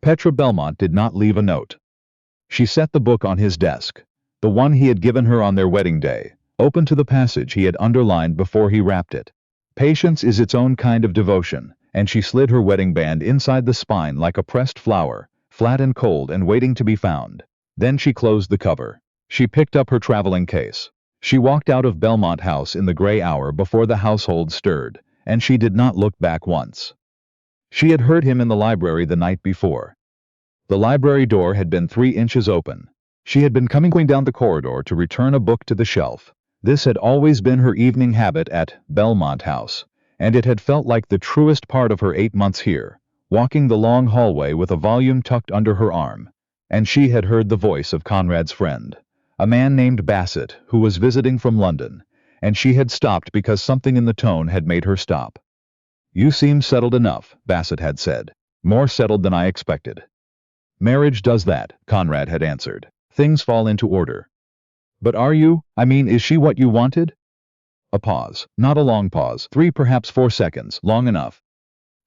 Petra Belmont did not leave a note. She set the book on his desk, the one he had given her on their wedding day, open to the passage he had underlined before he wrapped it. Patience is its own kind of devotion, and she slid her wedding band inside the spine like a pressed flower, flat and cold and waiting to be found. Then she closed the cover. She picked up her traveling case. She walked out of Belmont House in the gray hour before the household stirred, and she did not look back once. She had heard him in the library the night before. The library door had been 3 inches open. She had been coming down the corridor to return a book to the shelf. This had always been her evening habit at Belmont House, and it had felt like the truest part of her 8 months here, walking the long hallway with a volume tucked under her arm. And she had heard the voice of Conrad's friend, a man named Bassett, who was visiting from London, and she had stopped because something in the tone had made her stop. "You seem settled enough," Bassett had said. "More settled than I expected." "Marriage does that," Conrad had answered. "Things fall into order." "But are you? I mean, is she what you wanted?" A pause. Not a long pause, 3, perhaps 4 seconds, long enough.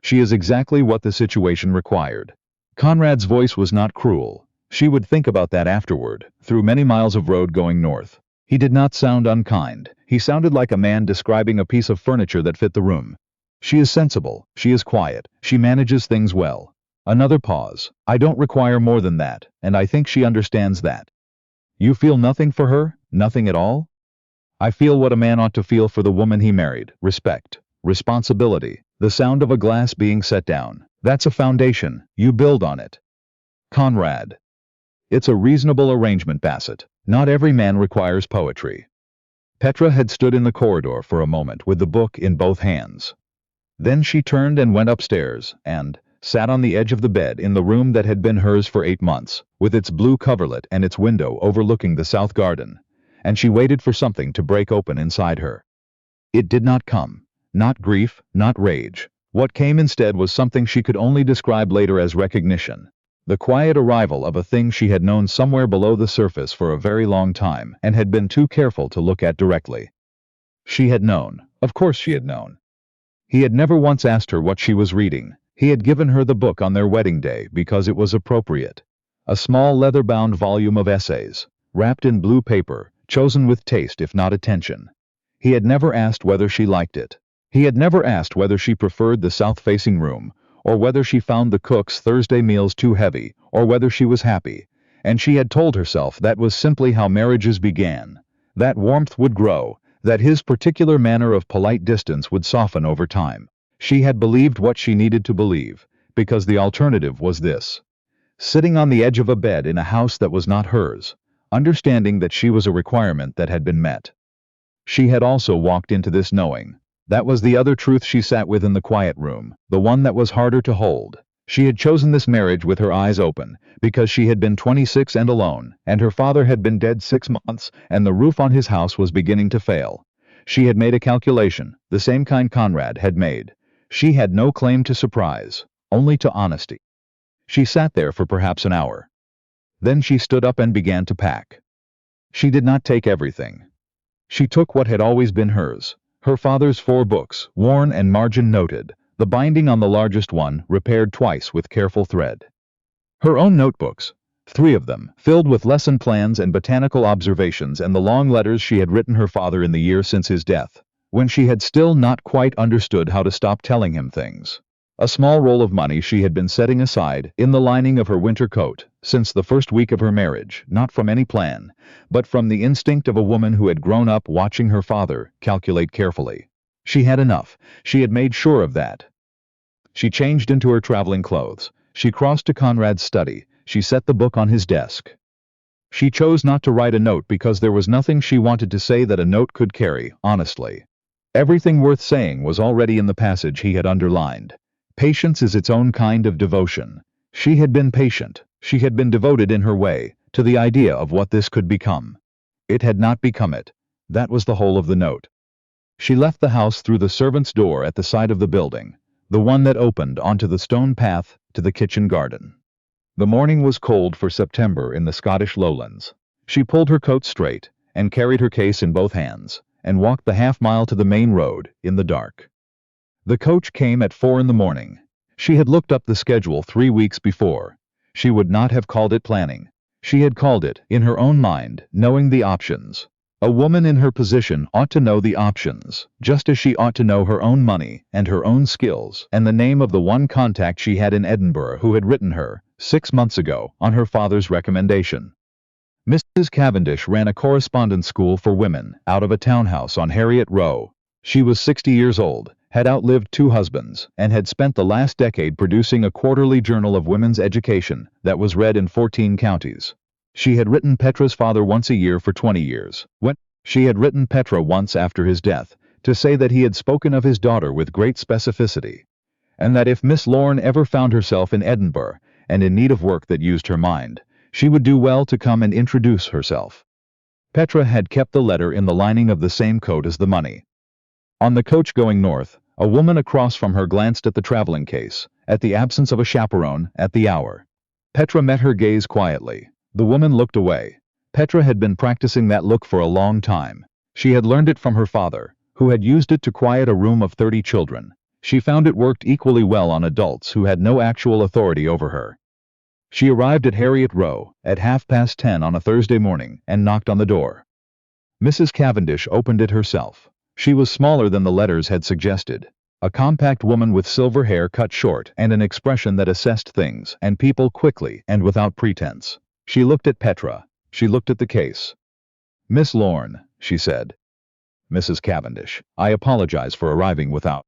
"She is exactly what the situation required." Conrad's voice was not cruel. She would think about that afterward, through many miles of road going north. He did not sound unkind. He sounded like a man describing a piece of furniture that fit the room. "She is sensible. She is quiet. She manages things well." Another pause. "I don't require more than that, and I think she understands that." "You feel nothing for her? Nothing at all?" "I feel what a man ought to feel for the woman he married. Respect. Responsibility. The sound of a glass being set down. That's a foundation. You build on it." Conrad. "It's a reasonable arrangement, Bassett. Not every man requires poetry." Petra had stood in the corridor for a moment with the book in both hands. Then she turned and went upstairs, and sat on the edge of the bed in the room that had been hers for 8 months, with its blue coverlet and its window overlooking the south garden, and she waited for something to break open inside her. It did not come. Not grief, not rage. What came instead was something she could only describe later as recognition. The quiet arrival of a thing she had known somewhere below the surface for a very long time and had been too careful to look at directly. She had known. Of course she had known. He had never once asked her what she was reading. He had given her the book on their wedding day because it was appropriate. A small leather-bound volume of essays, wrapped in blue paper, chosen with taste if not attention. He had never asked whether she liked it. He had never asked whether she preferred the south-facing room, or whether she found the cook's Thursday meals too heavy, or whether she was happy. And she had told herself that was simply how marriages began. That warmth would grow, that his particular manner of polite distance would soften over time. She had believed what she needed to believe, because the alternative was this. Sitting on the edge of a bed in a house that was not hers, understanding that she was a requirement that had been met. She had also walked into this knowing. That was the other truth she sat with in the quiet room, the one that was harder to hold. She had chosen this marriage with her eyes open, because she had been 26 and alone, and her father had been dead 6 months, and the roof on his house was beginning to fail. She had made a calculation, the same kind Conrad had made. She had no claim to surprise, only to honesty. She sat there for perhaps an hour. Then she stood up and began to pack. She did not take everything. She took what had always been hers. Her father's 4 books, worn and margin noted, the binding on the largest one repaired twice with careful thread. Her own notebooks, 3 of them, filled with lesson plans and botanical observations and the long letters she had written her father in the year since his death, when she had still not quite understood how to stop telling him things. A small roll of money she had been setting aside in the lining of her winter coat since the first week of her marriage, not from any plan, but from the instinct of a woman who had grown up watching her father calculate carefully. She had enough. She had made sure of that. She changed into her traveling clothes. She crossed to Conrad's study. She set the book on his desk. She chose not to write a note because there was nothing she wanted to say that a note could carry, honestly. Everything worth saying was already in the passage he had underlined. Patience is its own kind of devotion. She had been patient. She had been devoted in her way to the idea of what this could become. It had not become it. That was the whole of the note. She left the house through the servant's door at the side of the building, the one that opened onto the stone path to the kitchen garden. The morning was cold for September in the Scottish lowlands. She pulled her coat straight and carried her case in both hands and walked the half-mile to the main road in the dark. The coach came at 4 in the morning. She had looked up the schedule 3 weeks before. She would not have called it planning. She had called it, in her own mind, knowing the options. A woman in her position ought to know the options, just as she ought to know her own money, and her own skills, and the name of the one contact she had in Edinburgh who had written her, 6 months ago, on her father's recommendation. Mrs. Cavendish ran a correspondence school for women, out of a townhouse on Harriet Row. She was 60 years old, had outlived 2 husbands, and had spent the last decade producing a quarterly journal of women's education that was read in 14 counties. She had written Petra's father once a year for 20 years. When she had written Petra once after his death, to say that he had spoken of his daughter with great specificity, and that if Miss Lorne ever found herself in Edinburgh, and in need of work that used her mind, she would do well to come and introduce herself. Petra had kept the letter in the lining of the same coat as the money. On the coach going north, a woman across from her glanced at the traveling case, at the absence of a chaperone, at the hour. Petra met her gaze quietly. The woman looked away. Petra had been practicing that look for a long time. She had learned it from her father, who had used it to quiet a room of 30 children. She found it worked equally well on adults who had no actual authority over her. She arrived at Harriet Row at 10:30 on a Thursday morning and knocked on the door. Mrs. Cavendish opened it herself. She was smaller than the letters had suggested. A compact woman with silver hair cut short and an expression that assessed things and people quickly and without pretense. She looked at Petra. She looked at the case. "Miss Lorne," she said. "Mrs. Cavendish, I apologize for arriving without.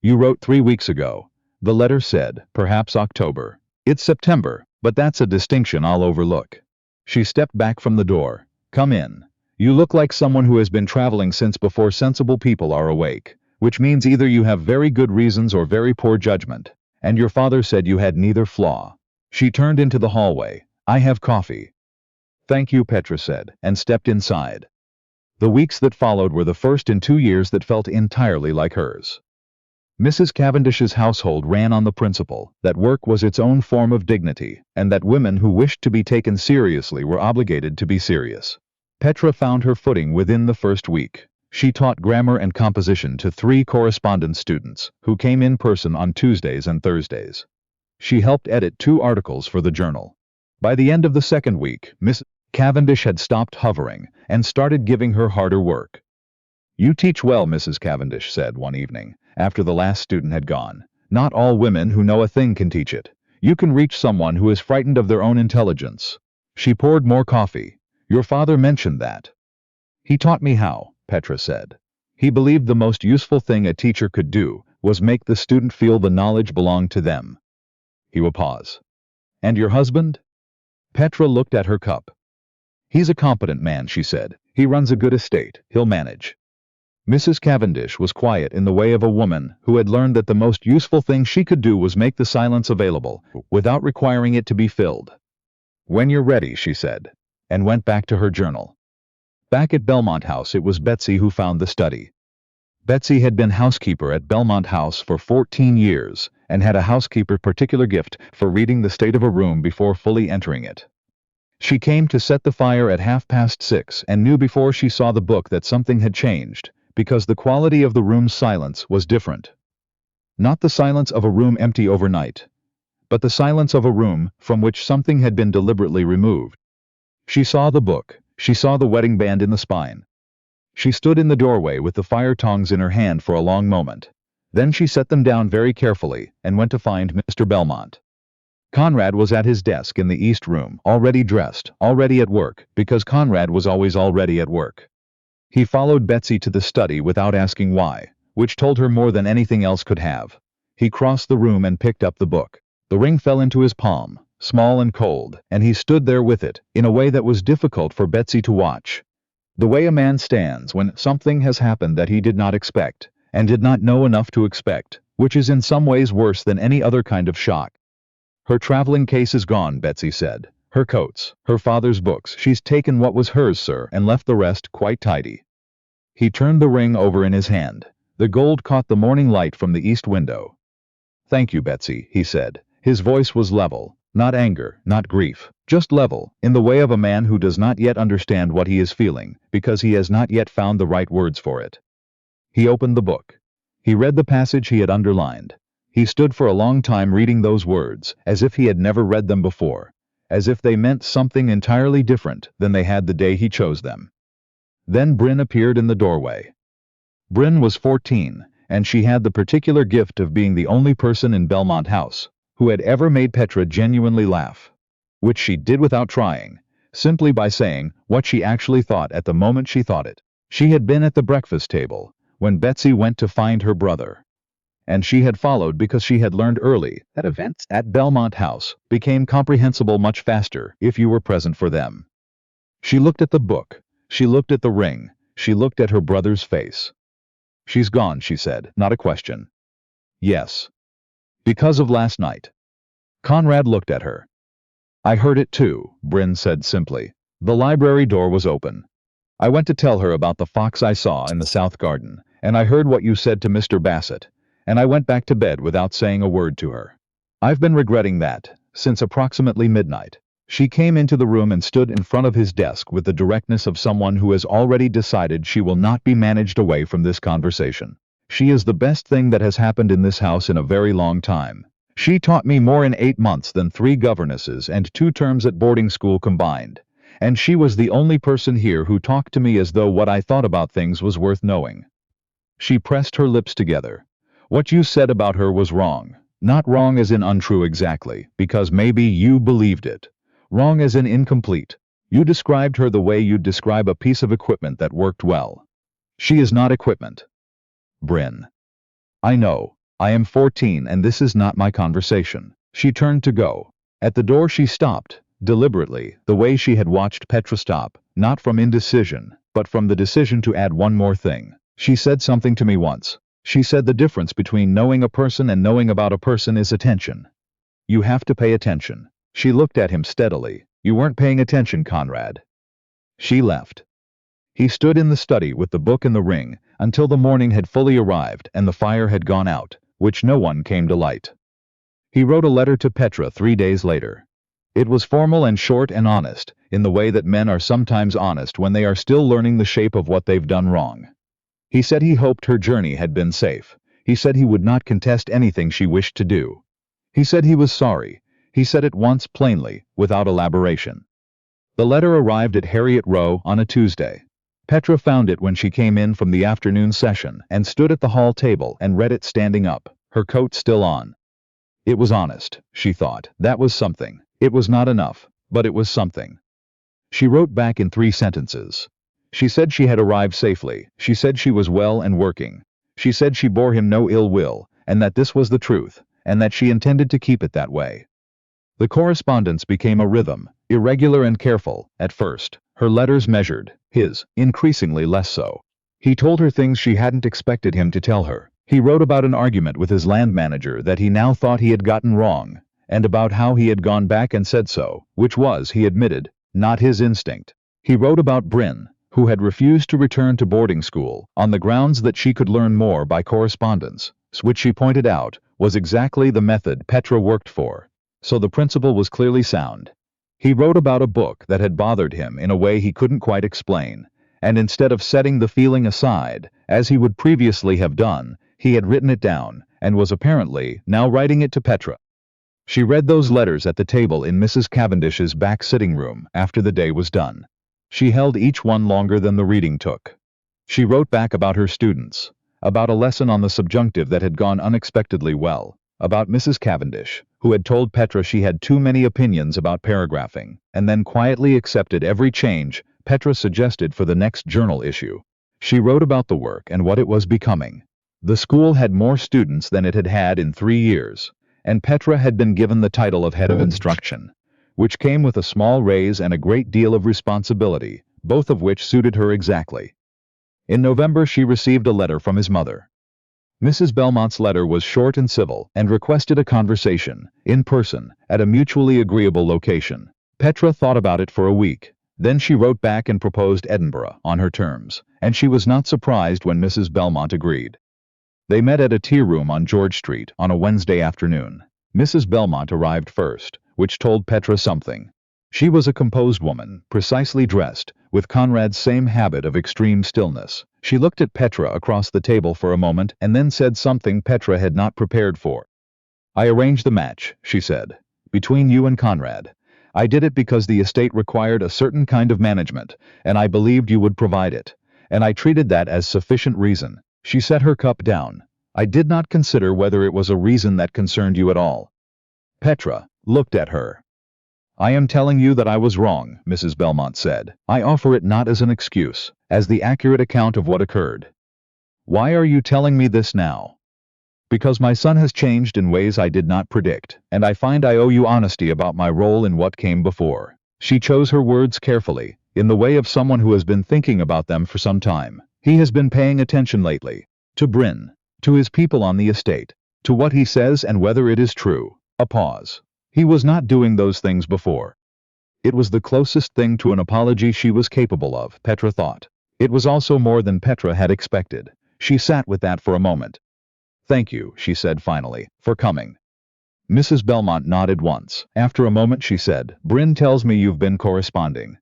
You wrote 3 weeks ago." The letter said, perhaps October. "It's September, but that's a distinction I'll overlook." She stepped back from the door. "Come in. You look like someone who has been traveling since before sensible people are awake, which means either you have very good reasons or very poor judgment, and your father said you had neither flaw." She turned into the hallway. "I have coffee." "Thank you," Petra said, and stepped inside. The weeks that followed were the first in 2 years that felt entirely like hers. Mrs. Cavendish's household ran on the principle that work was its own form of dignity, and that women who wished to be taken seriously were obligated to be serious. Petra found her footing within the first week. She taught grammar and composition to 3 correspondence students, who came in person on Tuesdays and Thursdays. She helped edit 2 articles for the journal. By the end of the second week, Miss Cavendish had stopped hovering and started giving her harder work. "You teach well," Mrs. Cavendish said one evening, after the last student had gone. "Not all women who know a thing can teach it. You can reach someone who is frightened of their own intelligence." She poured more coffee. "Your father mentioned that." "He taught me how," Petra said. "He believed the most useful thing a teacher could do was make the student feel the knowledge belonged to them." He will pause. "And your husband?" Petra looked at her cup. "He's a competent man," she said. "He runs a good estate. He'll manage." Mrs. Cavendish was quiet in the way of a woman who had learned that the most useful thing she could do was make the silence available, without requiring it to be filled. "When you're ready," she said, and went back to her journal. Back at Belmont House, it was Betsy who found the study. Betsy had been housekeeper at Belmont House for 14 years, and had a housekeeper's particular gift for reading the state of a room before fully entering it. She came to set the fire at 6:30 and knew before she saw the book that something had changed, because the quality of the room's silence was different. Not the silence of a room empty overnight, but the silence of a room from which something had been deliberately removed. She saw the book. She saw the wedding band in the spine. She stood in the doorway with the fire tongs in her hand for a long moment. Then she set them down very carefully and went to find Mr. Belmont. Conrad was at his desk in the East Room, already dressed, already at work, because Conrad was always already at work. He followed Betsy to the study without asking why, which told her more than anything else could have. He crossed the room and picked up the book. The ring fell into his palm, small and cold, and he stood there with it, in a way that was difficult for Betsy to watch. The way a man stands when something has happened that he did not expect, and did not know enough to expect, which is in some ways worse than any other kind of shock. "Her traveling case is gone," Betsy said. "Her coats, her father's books. She's taken what was hers, sir, and left the rest quite tidy." He turned the ring over in his hand. The gold caught the morning light from the east window. "Thank you, Betsy," he said. His voice was level, not anger, not grief, just level, in the way of a man who does not yet understand what he is feeling, because he has not yet found the right words for it. He opened the book. He read the passage he had underlined. He stood for a long time reading those words, as if he had never read them before, as if they meant something entirely different than they had the day he chose them. Then Bryn appeared in the doorway. Bryn was 14, and she had the particular gift of being the only person in Belmont House who had ever made Petra genuinely laugh, which she did without trying, simply by saying what she actually thought at the moment she thought it. She had been at the breakfast table when Betsy went to find her brother, and she had followed because she had learned early that events at Belmont House became comprehensible much faster if you were present for them. She looked at the book, she looked at the ring, she looked at her brother's face. "She's gone," she said, not a question. "Yes. Because of last night." Conrad looked at her. "I heard it too," Bryn said simply. "The library door was open. I went to tell her about the fox I saw in the south garden, and I heard what you said to Mr. Bassett, and I went back to bed without saying a word to her. I've been regretting that since approximately midnight." She came into the room and stood in front of his desk with the directness of someone who has already decided she will not be managed away from this conversation. "She is the best thing that has happened in this house in a very long time. She taught me more in 8 months than 3 governesses and 2 terms at boarding school combined. And she was the only person here who talked to me as though what I thought about things was worth knowing." She pressed her lips together. "What you said about her was wrong. Not wrong as in untrue exactly, because maybe you believed it. Wrong as in incomplete. You described her the way you'd describe a piece of equipment that worked well. She is not equipment." "Bryn. I know. I am 14 and this is not my conversation." She turned to go. At the door she stopped, deliberately, the way she had watched Petra stop, not from indecision, but from the decision to add one more thing. "She said something to me once. She said the difference between knowing a person and knowing about a person is attention. You have to pay attention." She looked at him steadily. "You weren't paying attention, Conrad." She left. He stood in the study with the book and the ring until the morning had fully arrived and the fire had gone out, which no one came to light. He wrote a letter to Petra 3 days later. It was formal and short and honest, in the way that men are sometimes honest when they are still learning the shape of what they've done wrong. He said he hoped her journey had been safe. He said he would not contest anything she wished to do. He said he was sorry. He said it once plainly, without elaboration. The letter arrived at Harriet Row on a Tuesday. Petra found it when she came in from the afternoon session and stood at the hall table and read it standing up, her coat still on. It was honest, she thought. That was something. It was not enough, but it was something. She wrote back in 3 sentences. She said she had arrived safely. She said she was well and working. She said she bore him no ill will, and that this was the truth, and that she intended to keep it that way. The correspondence became a rhythm, irregular and careful, at first, her letters measured, his, increasingly less so. He told her things she hadn't expected him to tell her. He wrote about an argument with his land manager that he now thought he had gotten wrong, and about how he had gone back and said so, which was, he admitted, not his instinct. He wrote about Bryn, who had refused to return to boarding school on the grounds that she could learn more by correspondence, which she pointed out was exactly the method Petra worked for. So the principle was clearly sound. He wrote about a book that had bothered him in a way he couldn't quite explain, and instead of setting the feeling aside, as he would previously have done, he had written it down, and was apparently now writing it to Petra. She read those letters at the table in Mrs. Cavendish's back sitting room after the day was done. She held each one longer than the reading took. She wrote back about her students, about a lesson on the subjunctive that had gone unexpectedly well, about Mrs. Cavendish, who had told Petra she had too many opinions about paragraphing, and then quietly accepted every change Petra suggested for the next journal issue. She wrote about the work and what it was becoming. The school had more students than it had had in 3 years, and Petra had been given the title of head of instruction, which came with a small raise and a great deal of responsibility, both of which suited her exactly. In November she received a letter from his mother. Mrs. Belmont's letter was short and civil and requested a conversation, in person, at a mutually agreeable location. Petra thought about it for a week. Then she wrote back and proposed Edinburgh on her terms, and she was not surprised when Mrs. Belmont agreed. They met at a tea room on George Street on a Wednesday afternoon. Mrs. Belmont arrived first, which told Petra something. She was a composed woman, precisely dressed, with Conrad's same habit of extreme stillness. She looked at Petra across the table for a moment and then said something Petra had not prepared for. I arranged the match, she said, between you and Conrad. I did it because the estate required a certain kind of management, and I believed you would provide it. And I treated that as sufficient reason. She set her cup down. I did not consider whether it was a reason that concerned you at all. Petra looked at her. I am telling you that I was wrong, Mrs. Belmont said. I offer it not as an excuse, as the accurate account of what occurred. Why are you telling me this now? Because my son has changed in ways I did not predict, and I find I owe you honesty about my role in what came before. She chose her words carefully, in the way of someone who has been thinking about them for some time. He has been paying attention lately. To Bryn, to his people on the estate, to what he says and whether it is true. A pause. He was not doing those things before. It was the closest thing to an apology she was capable of, Petra thought. It was also more than Petra had expected. She sat with that for a moment. Thank you, she said finally, for coming. Mrs. Belmont nodded once. After a moment she said, Bryn tells me you've been corresponding.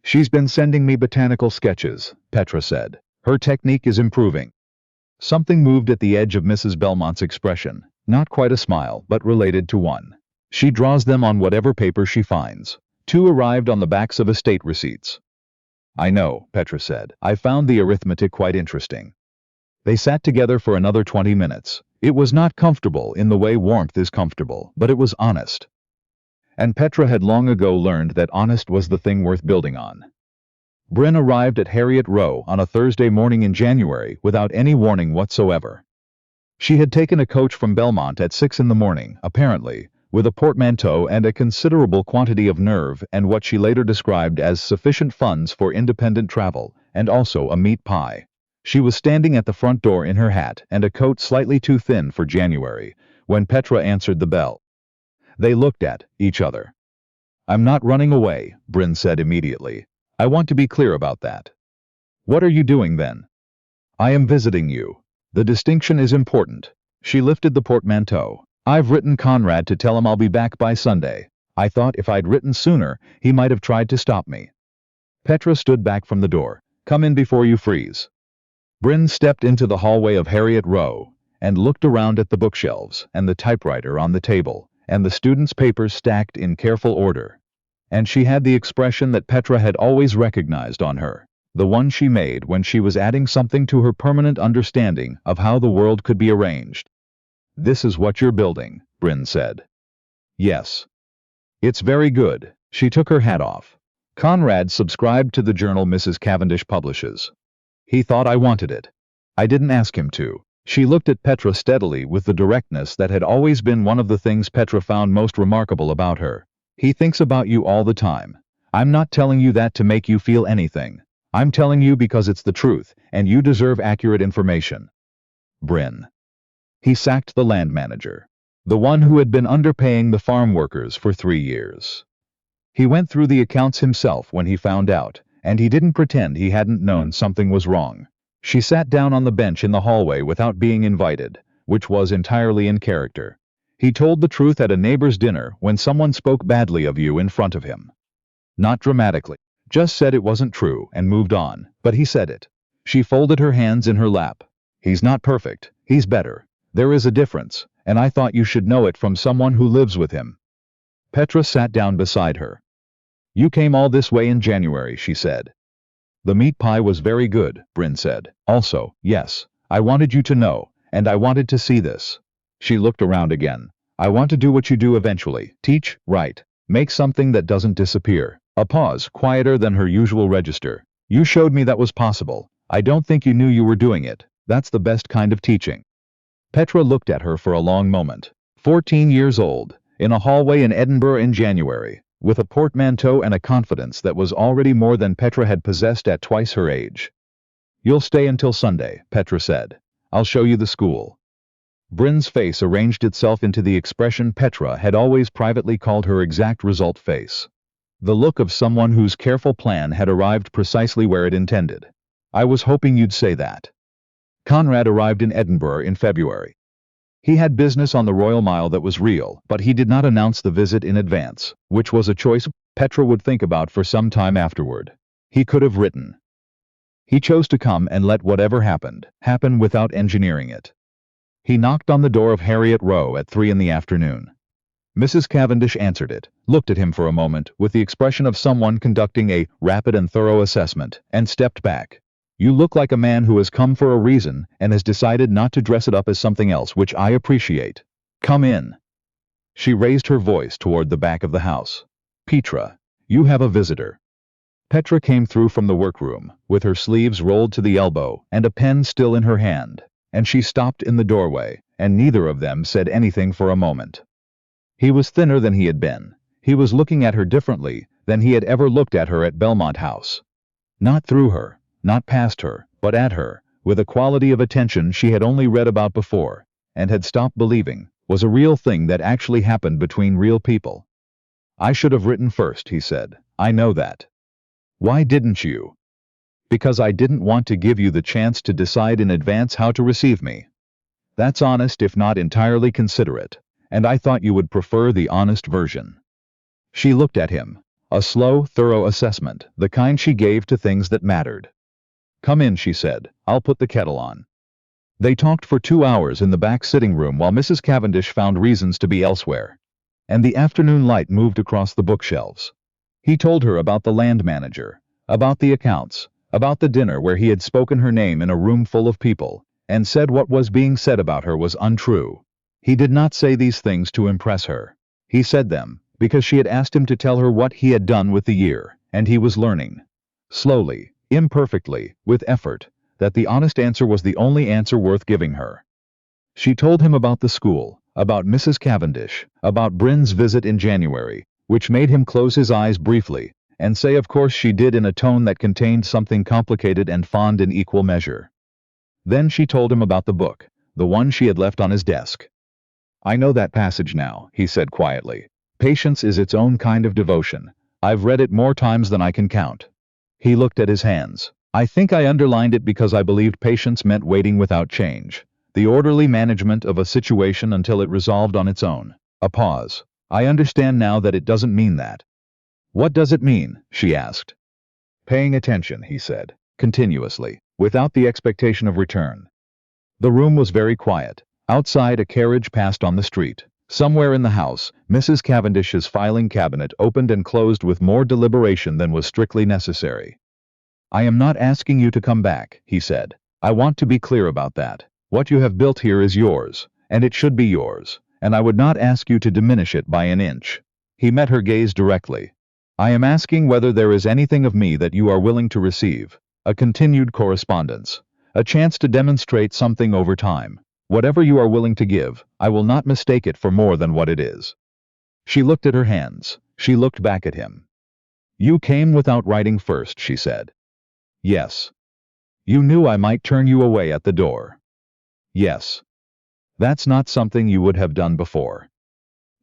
She's been sending me botanical sketches, Petra said. Her technique is improving. Something moved at the edge of Mrs. Belmont's expression, not quite a smile, but related to one. She draws them on whatever paper she finds. 2 arrived on the backs of estate receipts. I know, Petra said. I found the arithmetic quite interesting. They sat together for another 20 minutes. It was not comfortable in the way warmth is comfortable, but it was honest. And Petra had long ago learned that honest was the thing worth building on. Bryn arrived at Harriet Row on a Thursday morning in January without any warning whatsoever. She had taken a coach from Belmont at 6 in the morning, apparently, with a portmanteau and a considerable quantity of nerve and what she later described as sufficient funds for independent travel, and also a meat pie. She was standing at the front door in her hat and a coat slightly too thin for January, when Petra answered the bell. They looked at each other. I'm not running away, Bryn said immediately. I want to be clear about that. What are you doing then? I am visiting you. The distinction is important. She lifted the portmanteau. I've written Conrad to tell him I'll be back by Sunday. I thought if I'd written sooner, he might have tried to stop me. Petra stood back from the door. Come in before you freeze. Bryn stepped into the hallway of Harriet Row and looked around at the bookshelves and the typewriter on the table and the students' papers stacked in careful order. And she had the expression that Petra had always recognized on her, the one she made when she was adding something to her permanent understanding of how the world could be arranged. This is what you're building, Bryn said. Yes. It's very good. She took her hat off. Conrad subscribed to the journal Mrs. Cavendish publishes. He thought I wanted it. I didn't ask him to. She looked at Petra steadily with the directness that had always been one of the things Petra found most remarkable about her. He thinks about you all the time. I'm not telling you that to make you feel anything. I'm telling you because it's the truth, and you deserve accurate information. Bryn. He sacked the land manager, the one who had been underpaying the farm workers for 3 years. He went through the accounts himself when he found out, and he didn't pretend he hadn't known something was wrong. She sat down on the bench in the hallway without being invited, which was entirely in character. He told the truth at a neighbor's dinner when someone spoke badly of you in front of him. Not dramatically, just said it wasn't true and moved on, but he said it. She folded her hands in her lap. He's not perfect, he's better. There is a difference, and I thought you should know it from someone who lives with him. Petra sat down beside her. You came all this way in January, she said. The meat pie was very good, Bryn said. Also, yes, I wanted you to know, and I wanted to see this. She looked around again. I want to do what you do eventually. Teach, write, make something that doesn't disappear. A pause, quieter than her usual register. You showed me that was possible. I don't think you knew you were doing it. That's the best kind of teaching. Petra looked at her for a long moment. 14 years old, in a hallway in Edinburgh in January, with a portmanteau and a confidence that was already more than Petra had possessed at twice her age. You'll stay until Sunday, Petra said. I'll show you the school. Bryn's face arranged itself into the expression Petra had always privately called her exact result face. The look of someone whose careful plan had arrived precisely where it intended. I was hoping you'd say that. Conrad arrived in Edinburgh in February. He had business on the Royal Mile that was real, but he did not announce the visit in advance, which was a choice Petra would think about for some time afterward. He could have written. He chose to come and let whatever happened, happen without engineering it. He knocked on the door of Harriet Row at 3 in the afternoon. Mrs. Cavendish answered it, looked at him for a moment with the expression of someone conducting a rapid and thorough assessment, and stepped back. "You look like a man who has come for a reason and has decided not to dress it up as something else, which I appreciate. Come in." She raised her voice toward the back of the house. "Petra, you have a visitor." Petra came through from the workroom, with her sleeves rolled to the elbow and a pen still in her hand, and she stopped in the doorway, and neither of them said anything for a moment. He was thinner than he had been. He was looking at her differently than he had ever looked at her at Belmont House. Not through her, not past her, but at her, with a quality of attention she had only read about before, and had stopped believing, was a real thing that actually happened between real people. "I should have written first," he said. "I know that." "Why didn't you?" "Because I didn't want to give you the chance to decide in advance how to receive me. That's honest if not entirely considerate, and I thought you would prefer the honest version." She looked at him. A slow, thorough assessment, the kind she gave to things that mattered. "Come in," she said. "I'll put the kettle on." They talked for 2 hours in the back sitting room while Mrs. Cavendish found reasons to be elsewhere, and the afternoon light moved across the bookshelves. He told her about the land manager, about the accounts, about the dinner where he had spoken her name in a room full of people, and said what was being said about her was untrue. He did not say these things to impress her. He said them because she had asked him to tell her what he had done with the year, and he was learning. Slowly, imperfectly, with effort, that the honest answer was the only answer worth giving her. She told him about the school, about Mrs. Cavendish, about Bryn's visit in January, which made him close his eyes briefly, and say of course she did in a tone that contained something complicated and fond in equal measure. Then she told him about the book, the one she had left on his desk. "I know that passage now," he said quietly. "Patience is its own kind of devotion. I've read it more times than I can count." He looked at his hands. "I think I underlined it because I believed patience meant waiting without change, the orderly management of a situation until it resolved on its own." A pause. "I understand now that it doesn't mean that." "What does it mean?" she asked. "Paying attention," he said, continuously, without the expectation of return. The room was very quiet. Outside, a carriage passed on the street. Somewhere in the house, Mrs. Cavendish's filing cabinet opened and closed with more deliberation than was strictly necessary. "I am not asking you to come back," he said. "I want to be clear about that. What you have built here is yours, and it should be yours, and I would not ask you to diminish it by an inch." He met her gaze directly. "I am asking whether there is anything of me that you are willing to receive, a continued correspondence, a chance to demonstrate something over time. Whatever you are willing to give, I will not mistake it for more than what it is." She looked at her hands. She looked back at him. "You came without writing first," she said. "Yes." "You knew I might turn you away at the door." "Yes." "That's not something you would have done before."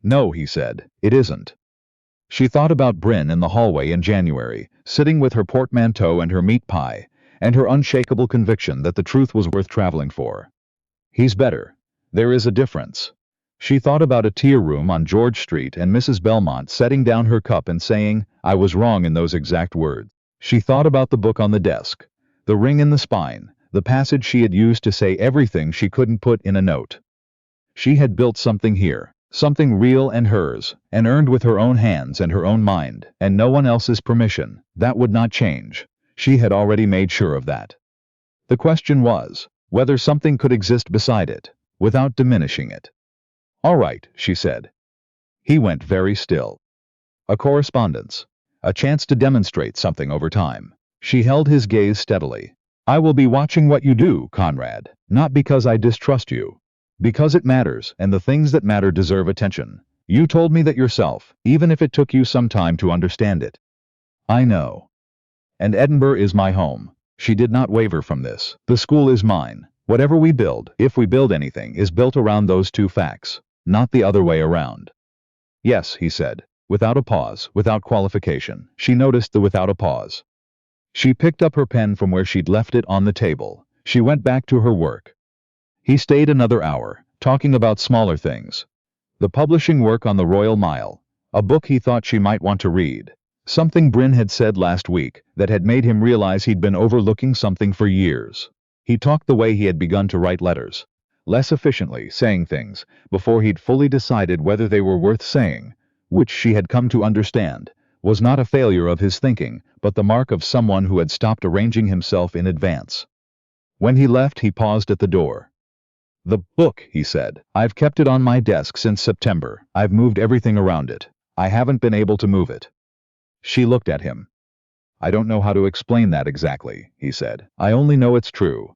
"No," he said, "it isn't." She thought about Bryn in the hallway in January, sitting with her portmanteau and her meat pie, and her unshakable conviction that the truth was worth traveling for. "He's better. There is a difference." She thought about a tea room on George Street and Mrs. Belmont setting down her cup and saying, "I was wrong," in those exact words. She thought about the book on the desk, the ring in the spine, the passage she had used to say everything she couldn't put in a note. She had built something here, something real and hers, and earned with her own hands and her own mind, and no one else's permission. That would not change. She had already made sure of that. The question was, whether something could exist beside it, without diminishing it. "All right," she said. He went very still. "A correspondence. A chance to demonstrate something over time." She held his gaze steadily. "I will be watching what you do, Conrad, not because I distrust you. Because it matters, and the things that matter deserve attention. You told me that yourself, even if it took you some time to understand it." "I know. And Edinburgh is my home." She did not waver from this. "The school is mine. Whatever we build, if we build anything, is built around those two facts, not the other way around." "Yes," he said, without a pause, without qualification. She noticed the without a pause. She picked up her pen from where she'd left it on the table. She went back to her work. He stayed another hour, talking about smaller things. The publishing work on the Royal Mile, a book he thought she might want to read. Something Bryn had said last week that had made him realize he'd been overlooking something for years. He talked the way he had begun to write letters. less efficiently, saying things before he'd fully decided whether they were worth saying, which she had come to understand was not a failure of his thinking, but the mark of someone who had stopped arranging himself in advance. When he left, he paused at the door. "The book," he said. "I've kept it on my desk since September. I've moved everything around it. I haven't been able to move it." She looked at him. "I don't know how to explain that exactly," he said. "I only know it's true."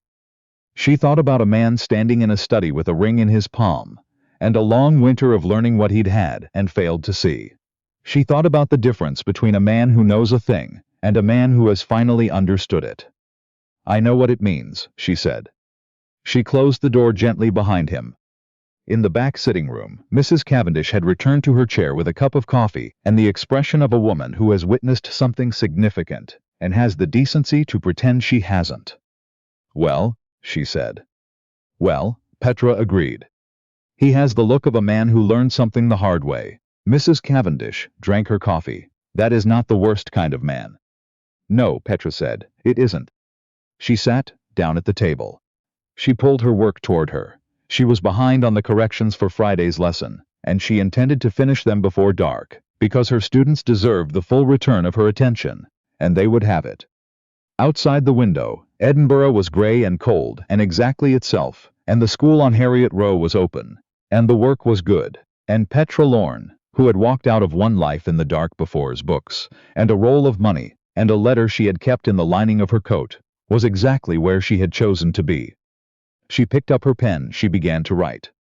She thought about a man standing in a study with a ring in his palm, and a long winter of learning what he'd had and failed to see. She thought about the difference between a man who knows a thing and a man who has finally understood it. "I know what it means," she said. She closed the door gently behind him. In the back sitting room, Mrs. Cavendish had returned to her chair with a cup of coffee and the expression of a woman who has witnessed something significant and has the decency to pretend she hasn't. "Well," she said. "Well," Petra agreed. "He has the look of a man who learned something the hard way." Mrs. Cavendish drank her coffee. "That is not the worst kind of man." "No," Petra said, "it isn't." She sat down at the table. She pulled her work toward her. She was behind on the corrections for Friday's lesson, and she intended to finish them before dark, because her students deserved the full return of her attention, and they would have it. Outside the window, Edinburgh was grey and cold and exactly itself, and the school on Harriet Row was open, and the work was good, and Petra Lorne, who had walked out of one life in the dark before's books, and a roll of money, and a letter she had kept in the lining of her coat, was exactly where she had chosen to be. She picked up her pen, she began to write.